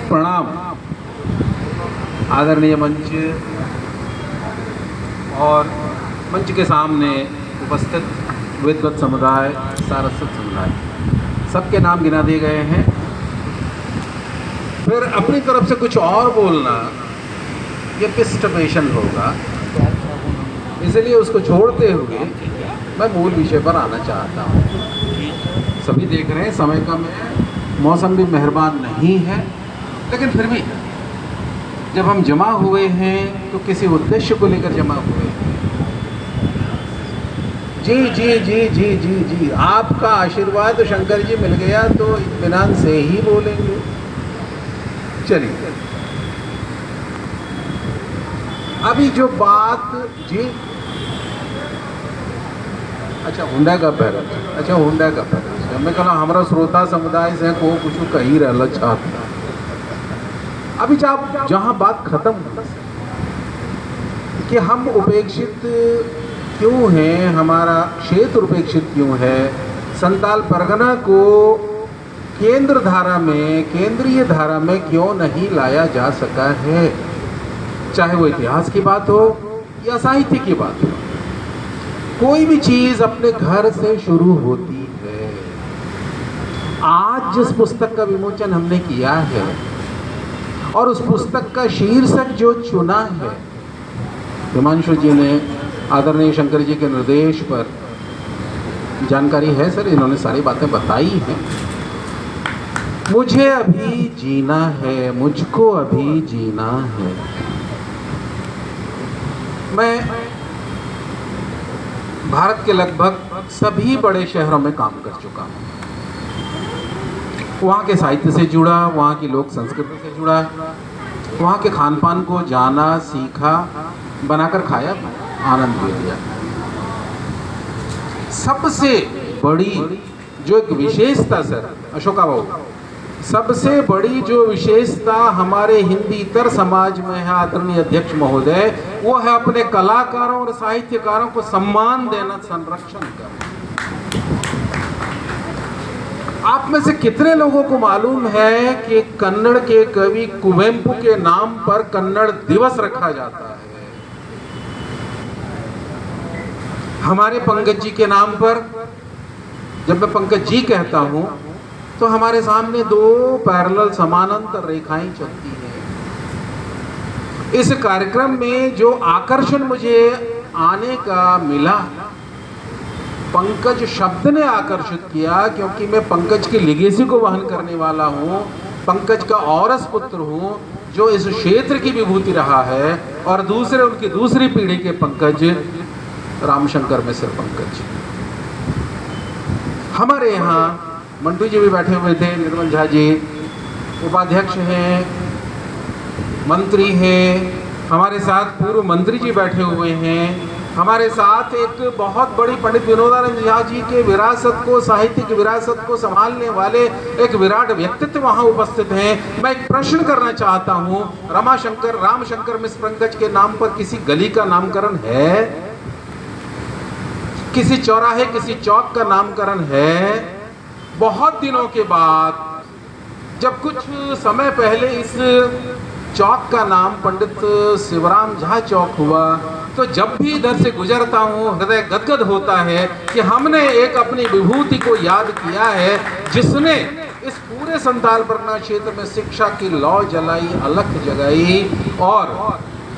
प्रणाम आदरणीय मंच और मंच के सामने उपस्थित विद्वत समुदाय, सारस्वत समुदाय, सबके नाम गिना दिए गए हैं। फिर अपनी तरफ से कुछ और बोलना ये पिस्टपेशन होगा, इसलिए उसको छोड़ते हुए मैं मूल विषय पर आना चाहता हूँ। सभी देख रहे हैं समय कम है, मौसम भी मेहरबान नहीं है, लेकिन फिर भी जब हम जमा हुए हैं तो किसी उद्देश्य को लेकर जमा हुए हैं। जी जी जी जी जी जी आपका आशीर्वाद शंकर जी मिल गया तो इत्मीनान से ही बोलेंगे। चलिए, अभी जो बात जी अच्छा हुंडा का पैरल, अच्छा हुंडा का पैरल हमें कहना हमारा श्रोता समुदाय से को कुछ कही रहना चाहता। अभी जहाँ बात खत्म हुई कि हम उपेक्षित क्यों हैं, हमारा क्षेत्र उपेक्षित क्यों है, संताल परगना को केंद्र धारा में, केंद्रीय धारा में क्यों नहीं लाया जा सका है, चाहे वो इतिहास की बात हो या साहित्य की बात हो। कोई भी चीज अपने घर से शुरू होती है। आज जिस पुस्तक का विमोचन हमने किया है और उस पुस्तक का शीर्षक जो चुना है, हिमांशु जी ने आदरणीय शंकर जी के निर्देश पर, जानकारी है सर, इन्होंने सारी बातें बताई हैं। मुझे अभी जीना है, मुझको अभी जीना है। मैं भारत के लगभग सभी बड़े शहरों में काम कर चुका हूँ। वहाँ के साहित्य से जुड़ा, वहाँ की लोक संस्कृति से जुड़ा, वहाँ के खान पान को जाना, सीखा, बनाकर खाया, आनंद भी लिया। सबसे बड़ी जो एक विशेषता सर अशोका बाबू, सबसे बड़ी जो विशेषता हमारे हिंदीतर समाज में है आदरणीय अध्यक्ष महोदय, वो है अपने कलाकारों और साहित्यकारों को सम्मान देना, संरक्षण करना। आप में से कितने लोगों को मालूम है कि कन्नड़ के कवि कुवेंपु के नाम पर कन्नड़ दिवस रखा जाता है? हमारे पंकज जी के नाम पर, जब मैं पंकज जी कहता हूं तो हमारे सामने दो पैरेलल समानांतर रेखाएं चलती हैं। इस कार्यक्रम में जो आकर्षण मुझे आने का मिला, पंकज शब्द ने आकर्षित किया, क्योंकि मैं पंकज की लिगेसी को वहन करने वाला हूँ, पंकज का औरस पुत्र हूँ जो इस क्षेत्र की विभूति रहा है, और दूसरे उनकी दूसरी पीढ़ी के पंकज रामशंकर मिश्र पंकज। हमारे यहाँ मंटू जी भी बैठे हुए थे, निर्मल झा जी उपाध्यक्ष हैं, मंत्री हैं, हमारे साथ पूर्व मंत्री जी बैठे हुए हैं, हमारे साथ एक बहुत बड़ी पंडित विनोदानंद झा जी के विरासत को, साहित्यिक विरासत को संभालने वाले एक विराट व्यक्तित्व वहाँ उपस्थित हैं। मैं एक प्रश्न करना चाहता हूँ, रामशंकर मिश्र पंकज के नाम पर किसी गली का नामकरण है? किसी चौराहे, किसी चौक का नामकरण है? बहुत दिनों के बाद, जब कुछ समय पहले इस चौक का नाम पंडित शिवराम झा चौक हुआ, तो जब भी इधर से गुजरता हूँ हृदय गदगद होता है कि हमने एक अपनी विभूति को याद किया है, जिसने इस पूरे संताल परगना क्षेत्र में शिक्षा की लौ जलाई, अलख जगाई और